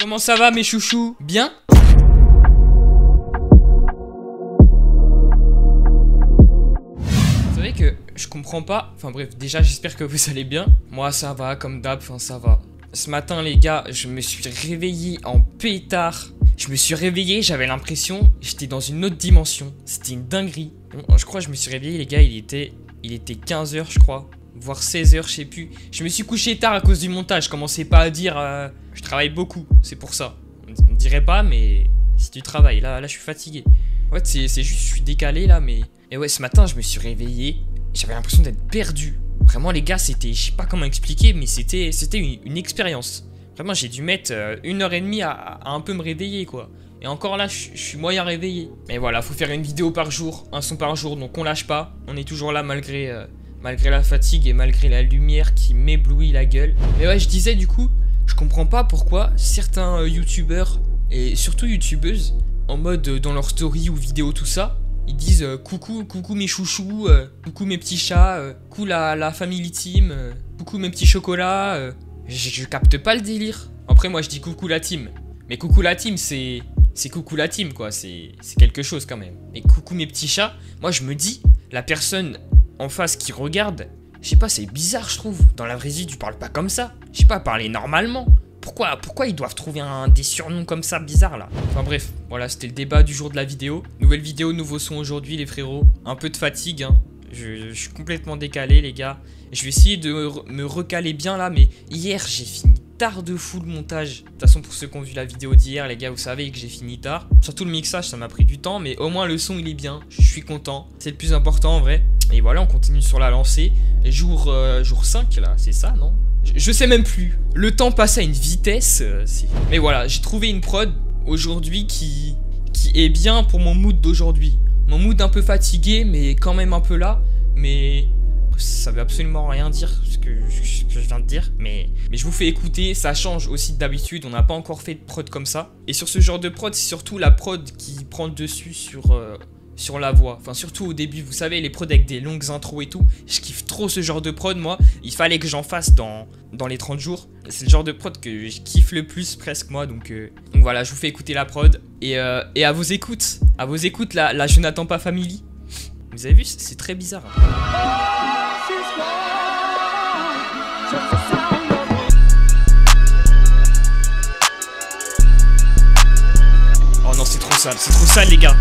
Comment ça va mes chouchous? Bien? C'est vrai que je comprends pas. Enfin bref, déjà j'espère que vous allez bien. Moi ça va comme d'hab, enfin ça va. Ce matin les gars, je me suis réveillé en pétard. Je me suis réveillé, j'avais l'impression j'étais dans une autre dimension. C'était une dinguerie. Bon, je crois que je me suis réveillé les gars, il était 15h je crois. Voire 16h, je sais plus. Je me suis couché tard à cause du montage. Je commençais pas à dire je travaille beaucoup, c'est pour ça. On dirait pas, mais si tu travailles, là je suis fatigué. Ouais, c'est juste, je suis décalé là, mais... Et ouais, ce matin, je me suis réveillé. J'avais l'impression d'être perdu. Vraiment, les gars, c'était... Je sais pas comment expliquer, mais c'était une expérience. Vraiment, j'ai dû mettre 1h30 à un peu me réveiller, quoi. Et encore là, je suis moyen réveillé. Mais voilà, faut faire une vidéo par jour, un son par jour, donc on lâche pas. On est toujours là malgré la fatigue et malgré la lumière qui m'éblouit la gueule. Mais ouais, je disais du coup, je comprends pas pourquoi certains youtubeurs et surtout youtubeuses, en mode dans leur story ou vidéo tout ça, ils disent coucou mes chouchous, coucou mes petits chats, coucou la family team, coucou mes petits chocolats. Je capte pas le délire. Après moi je dis coucou la team, mais coucou la team c'est coucou la team quoi, c'est quelque chose quand même. Mais coucou mes petits chats, moi je me dis, la personne en face qui regarde, je sais pas, c'est bizarre je trouve. Dans la vraie vie tu parles pas comme ça. Je sais pas, parler normalement. Pourquoi ils doivent trouver des surnoms comme ça bizarres là? Enfin bref, voilà, c'était le débat du jour de la vidéo. Nouvelle vidéo, nouveau son aujourd'hui les frérots. Un peu de fatigue hein. Je suis complètement décalé les gars. Je vais essayer de me recaler bien là, mais hier j'ai fini tard de fou le montage. De toute façon pour ceux qui ont vu la vidéo d'hier les gars, vous savez que j'ai fini tard. Surtout le mixage ça m'a pris du temps, mais au moins le son il est bien. Je suis content, c'est le plus important en vrai. Et voilà, on continue sur la lancée. Jour 5 là, c'est ça non? Je sais même plus. Le temps passe à une vitesse. Mais voilà, j'ai trouvé une prod aujourd'hui qui est bien pour mon mood d'aujourd'hui. Mon mood un peu fatigué, mais quand même un peu là. Mais ça veut absolument rien dire ce que je viens de dire. Mais je vous fais écouter, ça change aussi d'habitude. On n'a pas encore fait de prod comme ça. Et sur ce genre de prod, c'est surtout la prod qui prend le dessus sur la voix, enfin surtout au début, vous savez les prods avec des longues intros et tout, je kiffe trop ce genre de prod moi, il fallait que j'en fasse dans les 30 jours, c'est le genre de prod que je kiffe le plus presque moi, donc voilà, je vous fais écouter la prod, et à vos écoutes, la Je n'attends pas family, vous avez vu, c'est très bizarre. Oh non c'est trop sale les gars.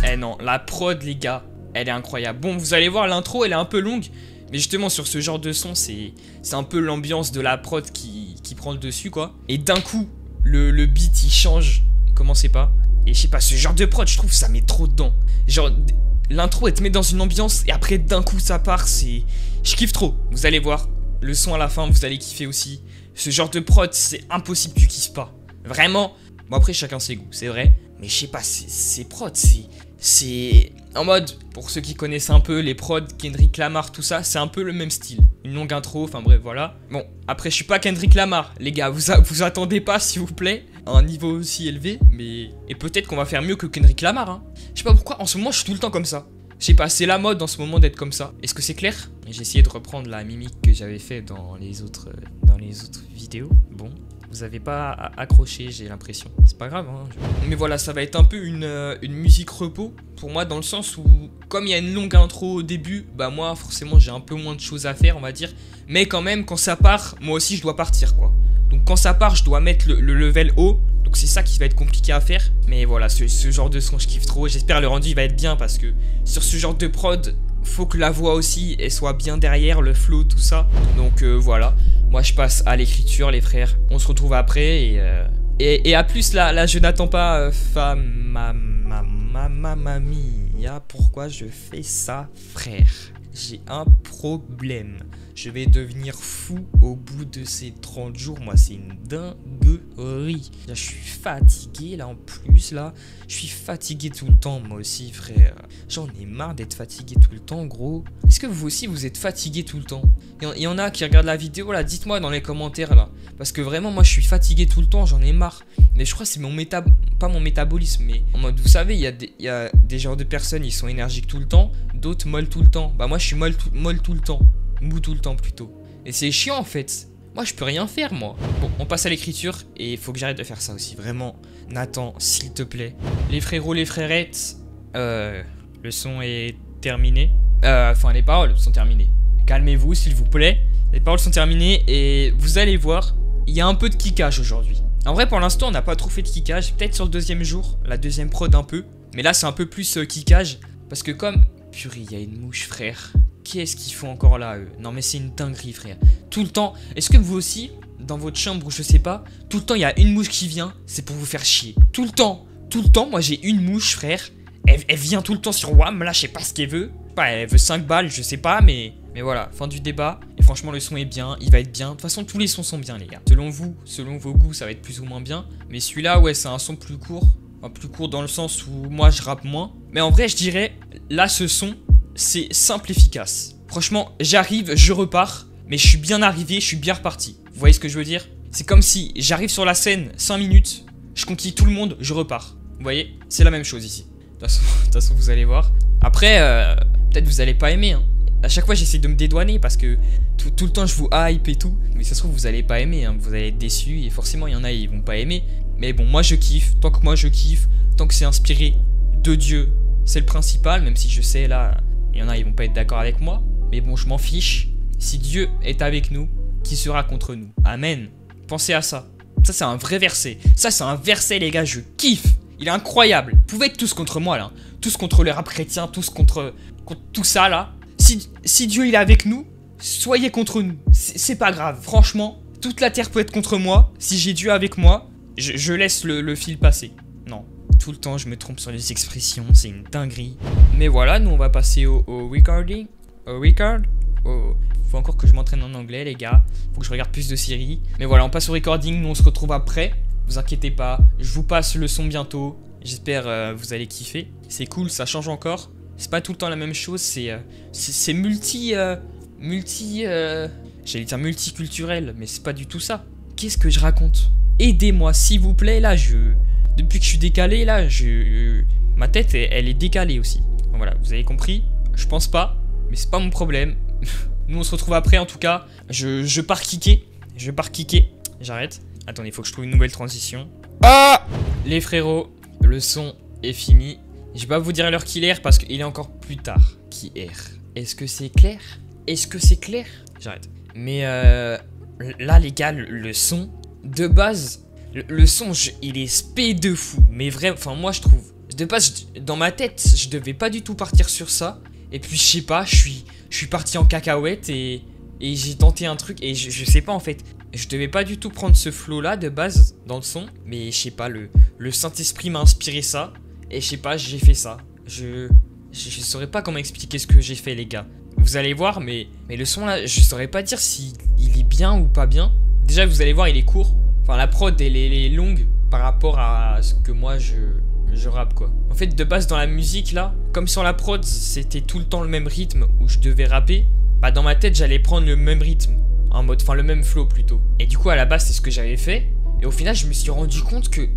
Eh non, la prod les gars, elle est incroyable. Bon, vous allez voir, l'intro elle est un peu longue, mais justement sur ce genre de son, c'est un peu l'ambiance de la prod qui prend le dessus quoi. Et d'un coup, le beat il change, commencez pas. Et je sais pas, ce genre de prod, je trouve ça met trop dedans. Genre, l'intro elle te met dans une ambiance et après d'un coup ça part, je kiffe trop. Vous allez voir, le son à la fin, vous allez kiffer aussi. Ce genre de prod, c'est impossible que tu kiffes pas. Vraiment, bon après chacun ses goûts, c'est vrai. Mais je sais pas, ces prods, c'est en mode, pour ceux qui connaissent un peu les prods, Kendrick Lamar, tout ça, c'est un peu le même style. Une longue intro, enfin bref, voilà. Bon, après, je suis pas Kendrick Lamar, les gars, vous attendez pas, s'il vous plaît, à un niveau aussi élevé, mais... Et peut-être qu'on va faire mieux que Kendrick Lamar, hein. Je sais pas pourquoi, en ce moment, je suis tout le temps comme ça. Je sais pas, c'est la mode en ce moment d'être comme ça. Est-ce que c'est clair? J'ai essayé de reprendre la mimique que j'avais fait dans les autres vidéos. Bon, vous avez pas accroché, j'ai l'impression. C'est pas grave, hein. Mais voilà, ça va être un peu une musique repos pour moi, dans le sens où, comme il y a une longue intro au début, bah moi, forcément, j'ai un peu moins de choses à faire, on va dire. Mais quand même, quand ça part, moi aussi, je dois partir, quoi. Donc quand ça part, je dois mettre le level haut. Donc c'est ça qui va être compliqué à faire. Mais voilà, ce genre de son, je kiffe trop. J'espère le rendu, il va être bien, parce que sur ce genre de prod, faut que la voix aussi, elle soit bien derrière, le flow, tout ça. Donc voilà. Moi je passe à l'écriture les frères, on se retrouve après et à plus là je n'attends pas mamia, pourquoi je fais ça frère? J'ai un problème, je vais devenir fou au bout de ces 30 jours, moi c'est une dinguerie. Là, je suis fatigué là en plus là, je suis fatigué tout le temps moi aussi frère. J'en ai marre d'être fatigué tout le temps gros. Est-ce que vous aussi vous êtes fatigué tout le temps? Il y en a qui regardent la vidéo là, dites-moi dans les commentaires là. Parce que vraiment moi je suis fatigué tout le temps, j'en ai marre. Mais je crois que c'est pas mon métabolisme, mais en mode vous savez, il y a des genres de personnes, ils sont énergiques tout le temps, d'autres molles tout le temps. Bah moi je suis molle tout le temps, mou tout le temps plutôt. Et c'est chiant en fait. Moi, je peux rien faire, moi. Bon, on passe à l'écriture et il faut que j'arrête de faire ça aussi. Vraiment, Nathan, s'il te plaît. Les frérots, les frérettes, le son est terminé. Enfin, les paroles sont terminées. Calmez-vous, s'il vous plaît. Les paroles sont terminées et vous allez voir, il y a un peu de kickage aujourd'hui. En vrai, pour l'instant, on n'a pas trop fait de kickage. Peut-être sur le deuxième jour, la deuxième prod un peu. Mais là, c'est un peu plus kickage. Parce que comme... Purée, il y a une mouche, frère. Qu'est-ce qu'ils font encore là, eux? Non, mais c'est une dinguerie, frère. Tout le temps. Est-ce que vous aussi, dans votre chambre, je sais pas, tout le temps, il y a une mouche qui vient, c'est pour vous faire chier. Tout le temps. Tout le temps, moi, j'ai une mouche, frère. Elle vient tout le temps sur WAM. Là, je sais pas ce qu'elle veut. Elle veut 5 balles, je sais pas, mais voilà, fin du débat. Et franchement, le son est bien, il va être bien. De toute façon, tous les sons sont bien, les gars. Selon vous, selon vos goûts, ça va être plus ou moins bien. Mais celui-là, ouais, c'est un son plus court. Enfin, plus court dans le sens où moi, je rappe moins. Mais en vrai, je dirais, là, ce son, c'est simple, efficace. Franchement, j'arrive, je repars. Mais je suis bien arrivé, je suis bien reparti. Vous voyez ce que je veux dire? C'est comme si j'arrive sur la scène, 5 minutes, je conquis tout le monde, je repars. Vous voyez? C'est la même chose ici. De toute façon, vous allez voir. Après, peut-être vous allez pas aimer, hein. À chaque fois, j'essaie de me dédouaner parce que tout le temps, je vous hype et tout. Mais ça se trouve, vous allez pas aimer, hein. Vous allez être déçus. Et forcément, il y en a, ils vont pas aimer. Mais bon, moi, je kiffe. Tant que moi, je kiffe. Tant que c'est inspiré de Dieu, c'est le principal. Même si je sais, là, il y en a, ils vont pas être d'accord avec moi. Mais bon, je m'en fiche. Si Dieu est avec nous, qui sera contre nous? Amen. Pensez à ça. Ça, c'est un vrai verset. Ça, c'est un verset, les gars. Je kiffe. Il est incroyable. Vous pouvez être tous contre moi, là. Tous contre le rap chrétien. Tous contre tout ça, là. Si Dieu il est avec nous, soyez contre nous. C'est pas grave. Franchement, toute la terre peut être contre moi. Si j'ai Dieu avec moi, je laisse le fil passer. Non. Tout le temps, je me trompe sur les expressions. C'est une dinguerie. Mais voilà, nous, on va passer au recording. Au record. Faut encore que je m'entraîne en anglais, les gars. Faut que je regarde plus de séries. Mais voilà, on passe au recording. Nous, on se retrouve après. Vous inquiétez pas. Je vous passe le son bientôt. J'espère vous allez kiffer. C'est cool, ça change encore. C'est pas tout le temps la même chose. C'est j'allais dire multiculturel, mais c'est pas du tout ça. Qu'est-ce que je raconte? Aidez-moi, s'il vous plaît. Là, depuis que je suis décalé, là, ma tête, elle est décalée aussi. Bon, voilà, vous avez compris. Je pense pas, mais c'est pas mon problème. Nous, on se retrouve après, en tout cas. Je pars kicker. J'arrête. Attendez, il faut que je trouve une nouvelle transition. Ah! Les frérots, le son est fini. Je vais pas vous dire l'heure qu'il est parce qu'il est encore plus tard. Qui est? Est-ce que c'est clair? Est-ce que c'est clair? J'arrête. Mais là, les gars, le son, de base, le son, il est spé de fou. Mais vraiment, enfin, moi, je trouve. De base, dans ma tête, je devais pas du tout partir sur ça. Et puis, je sais pas, je suis parti en cacahuète et j'ai tenté un truc. Et je sais pas, en fait. Je devais pas du tout prendre ce flow là de base dans le son. Mais je sais pas, le Saint-Esprit m'a inspiré ça. Et je sais pas, j'ai fait ça. Je saurais pas comment expliquer ce que j'ai fait, les gars. Vous allez voir, mais le son là, je saurais pas dire si il est bien ou pas bien. Déjà, vous allez voir, il est court. Enfin, la prod, elle est longue par rapport à ce que moi je rappe, quoi. En fait, de base, dans la musique là, comme sur la prod, c'était tout le temps le même rythme où je devais rapper. Bah, dans ma tête, j'allais prendre le même rythme. En mode, enfin, le même flow plutôt. Et du coup, à la base, c'est ce que j'avais fait. Et au final, je me suis rendu compte que.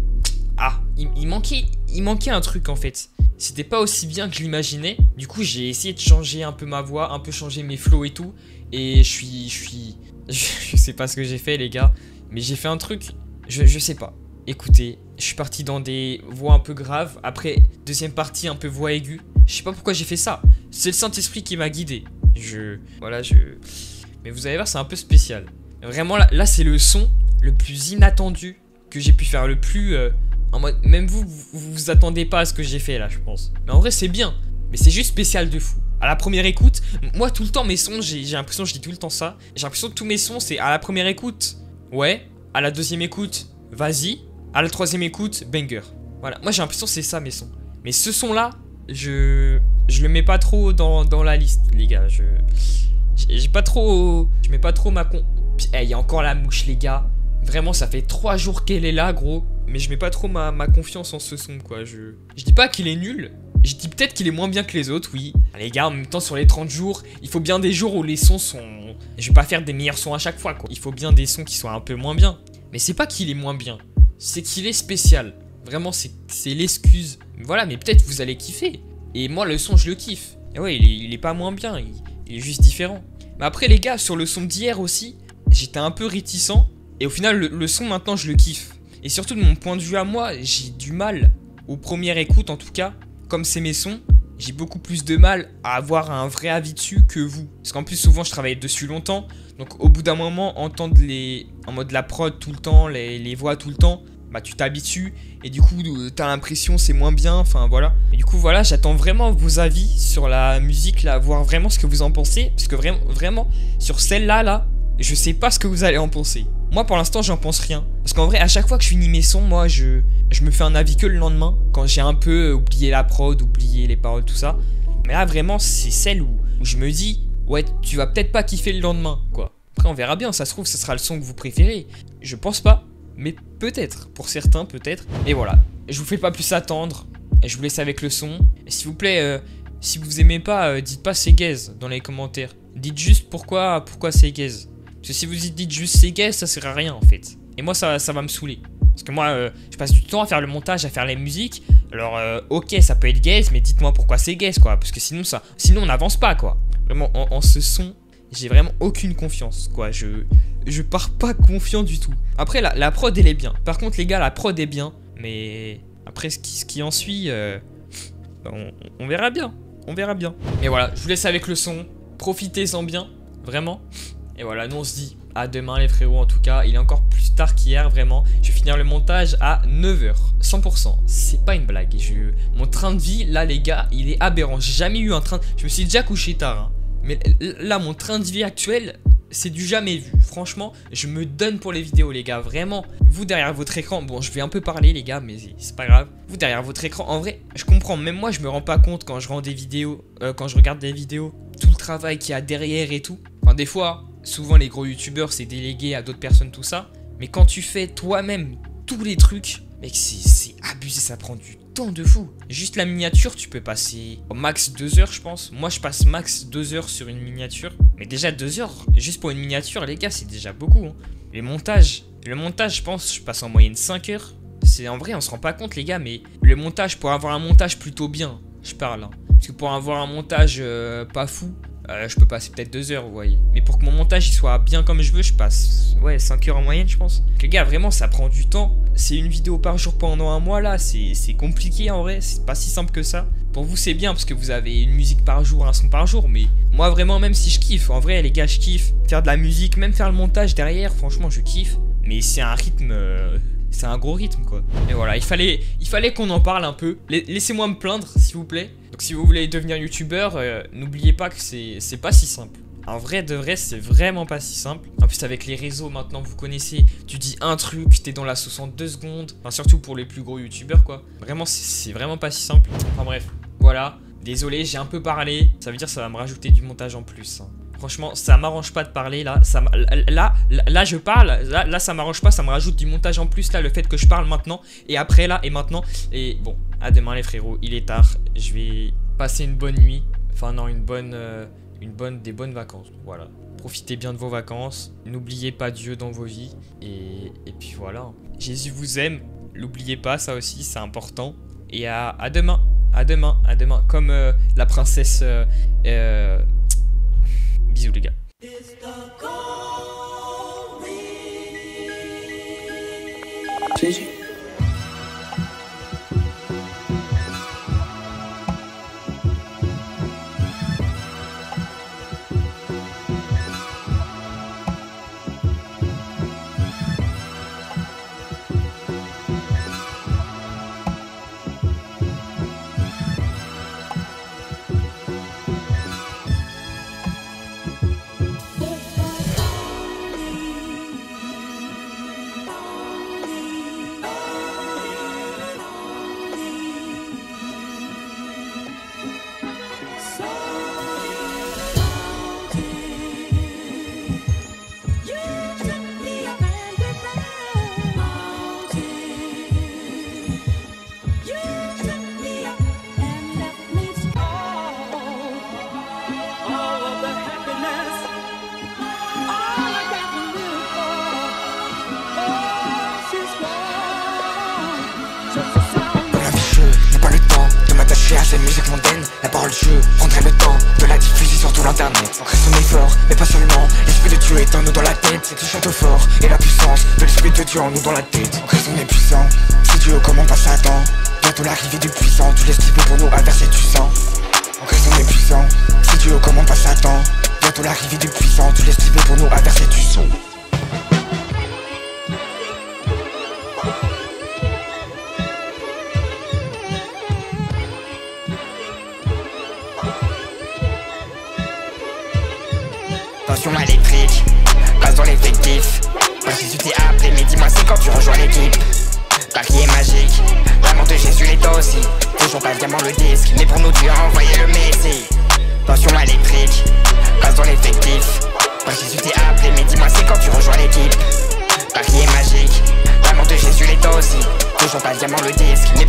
Ah, il manquait un truc en fait. C'était pas aussi bien que je l'imaginais. Du coup, j'ai essayé de changer un peu ma voix, un peu changer mes flows et tout. Et je sais pas ce que j'ai fait, les gars. Mais j'ai fait un truc, je sais pas. Écoutez, je suis parti dans des voix un peu graves. Après, deuxième partie, un peu voix aiguë. Je sais pas pourquoi j'ai fait ça. C'est le Saint-Esprit qui m'a guidé. Mais vous allez voir, c'est un peu spécial. Vraiment, là c'est le son le plus inattendu que j'ai pu faire. Le plus... en mode, même vous attendez pas à ce que j'ai fait là, je pense. Mais en vrai, c'est bien. Mais c'est juste spécial de fou. À la première écoute, moi tout le temps mes sons, j'ai l'impression, je dis tout le temps ça. J'ai l'impression que tous mes sons, c'est à la première écoute, ouais. À la deuxième écoute, vas-y. À la troisième écoute, banger. Voilà, moi j'ai l'impression que c'est ça mes sons. Mais ce son là, je le mets pas trop dans la liste, les gars. Je mets pas trop ma con. Il y a encore la mouche, les gars. Vraiment, ça fait 3 jours qu'elle est là, gros. Mais je mets pas trop ma confiance en ce son, quoi. Je dis pas qu'il est nul. Je dis peut-être qu'il est moins bien que les autres, oui. Les gars, en même temps, sur les 30 jours, il faut bien des jours où les sons sont... Je vais pas faire des meilleurs sons à chaque fois, quoi. Il faut bien des sons qui soient un peu moins bien. Mais c'est pas qu'il est moins bien. C'est qu'il est spécial. Vraiment, c'est l'excuse. Voilà, mais peut-être vous allez kiffer. Et moi, le son, je le kiffe. Et ouais, il est pas moins bien. Il est juste différent. Mais après, les gars, sur le son d'hier aussi, j'étais un peu réticent. Et au final, le son, maintenant, je le kiffe. Et surtout, de mon point de vue à moi, j'ai du mal, aux premières écoutes en tout cas, comme c'est mes sons, j'ai beaucoup plus de mal à avoir un vrai avis dessus que vous. Parce qu'en plus, souvent, je travaille dessus longtemps. Donc, au bout d'un moment, entendre en mode la prod tout le temps, les voix tout le temps, bah, tu t'habitues. Et du coup, t'as l'impression c'est moins bien. Enfin, voilà. Et du coup, voilà, j'attends vraiment vos avis sur la musique, là, voir vraiment ce que vous en pensez. Parce que vraiment, sur celle-là, là, je sais pas ce que vous allez en penser. Moi, pour l'instant, j'en pense rien. Parce qu'en vrai, à chaque fois que je finis mes sons, moi, je me fais un avis que le lendemain. Quand j'ai un peu oublié la prod, oublié les paroles, tout ça. Mais là, vraiment, c'est celle où je me dis, ouais, tu vas peut-être pas kiffer le lendemain, quoi. Après, on verra bien. Ça se trouve, ce sera le son que vous préférez. Je pense pas. Mais peut-être. Pour certains, peut-être. Et voilà. Je vous fais pas plus attendre. Je vous laisse avec le son. Et s'il vous plaît, si vous aimez pas, dites pas c'est gaze dans les commentaires. Dites juste pourquoi c'est gaze. Parce que si vous dites juste c'est gaze, ça sert à rien en fait. Et moi ça va me saouler. Parce que moi je passe du temps à faire le montage, à faire les musiques. Alors ok, ça peut être gaze, mais dites-moi pourquoi c'est gaze quoi. Parce que sinon on n'avance pas quoi. Vraiment en ce son, j'ai vraiment aucune confiance quoi. Je pars pas confiant du tout. Après la prod elle est bien. Par contre les gars, la prod est bien. Mais après ce qui en suit, on verra bien. On verra bien. Mais voilà, je vous laisse avec le son. Profitez-en bien, vraiment. Et voilà, nous on se dit à demain les frérots en tout cas. Il est encore plus tard qu'hier, vraiment. Je vais finir le montage à 9h, 100%. C'est pas une blague. Mon train de vie, là les gars, il est aberrant. J'ai jamais eu un train... Je me suis déjà couché tard. Hein. Mais là, mon train de vie actuel, c'est du jamais vu. Franchement, je me donne pour les vidéos les gars, vraiment. Vous derrière votre écran, bon je vais un peu parler les gars, mais c'est pas grave. Vous derrière votre écran, en vrai, je comprends. Même moi, je me rends pas compte quand je rends des vidéos, quand je regarde des vidéos, tout le travail qu'il y a derrière et tout. Enfin des fois... Souvent les gros youtubeurs c'est délégué à d'autres personnes tout ça. Mais quand tu fais toi-même tous les trucs, mec c'est abusé, ça prend du temps de fou. Juste la miniature tu peux passer au max 2 heures je pense. Moi je passe max 2 heures sur une miniature. Mais déjà 2 heures juste pour une miniature les gars c'est déjà beaucoup hein. Le montage je pense je passe en moyenne 5 heures. C'est en vrai on se rend pas compte les gars, mais le montage, pour avoir un montage plutôt bien, je parle hein. Parce que pour avoir un montage pas fou, je peux passer peut-être 2 heures, vous voyez. Mais pour que mon montage il soit bien comme je veux, je passe 5 heures en moyenne, je pense. Donc, les gars, vraiment, ça prend du temps. C'est une vidéo par jour pendant un mois, là. C'est compliqué, en vrai. C'est pas si simple que ça. Pour vous, c'est bien, parce que vous avez une musique par jour, un son par jour. Mais moi, vraiment, même si je kiffe, en vrai, les gars, je kiffe. Faire de la musique, même faire le montage derrière, franchement, je kiffe. Mais c'est un rythme... c'est un gros rythme quoi. Et voilà, il fallait qu'on en parle un peu. Laissez-moi me plaindre s'il vous plaît. Donc si vous voulez devenir youtubeur, n'oubliez pas que c'est pas si simple. En vrai de vrai, c'est vraiment pas si simple. En plus avec les réseaux maintenant vous connaissez, tu dis un truc, t'es dans la 62 secondes. Enfin surtout pour les plus gros youtubeurs quoi. Vraiment c'est vraiment pas si simple. Enfin bref, voilà. Désolé, j'ai un peu parlé. Ça veut dire que ça va me rajouter du montage en plus hein. Franchement, ça m'arrange pas de parler là. Là je parle. Là ça m'arrange pas. Ça me rajoute du montage en plus là. Le fait que je parle maintenant. Et après là et maintenant. Et bon, à demain les frérots. Il est tard. Je vais passer une bonne nuit. Enfin non, des bonnes vacances. Voilà. Profitez bien de vos vacances. N'oubliez pas Dieu dans vos vies. Et puis voilà. Jésus vous aime. N'oubliez pas ça aussi. C'est important. Et à demain. À demain. Comme la princesse... Bisous les gars. à cette musique mondaine. La parole de Dieu prendrait le temps de la diffuser sur tout l'internet. On crée son effort, mais pas seulement. L'esprit de Dieu est en nous dans la tête. C'est qui chante fort et la puissance de l'esprit de Dieu en nous dans la tête. On crée son est puissant. Si Dieu commande pas Satan, bientôt l'arrivée du puissant. Tu laisses libre pour nous à verser du sang. On crée son est puissant. Si Dieu commande pas Satan, bientôt l'arrivée du puissant. Tu laisses libre pour nous à verser du sang. Tension électrique, passe dans l'effectif. Voici tu t'es appelé, mais dis-moi c'est quand tu rejoins l'équipe. Paris est magique, l'amour de Jésus l'est aussi. Toujours pas diamant le disque, mais pour nous Dieu a envoyé le Messie. Tension électrique, passe dans l'effectif. Voici tu t'es appelé, mais dis-moi c'est quand tu rejoins l'équipe. Paris est magique, l'amour de Jésus l'est aussi. Toujours pas diamant le disque, mais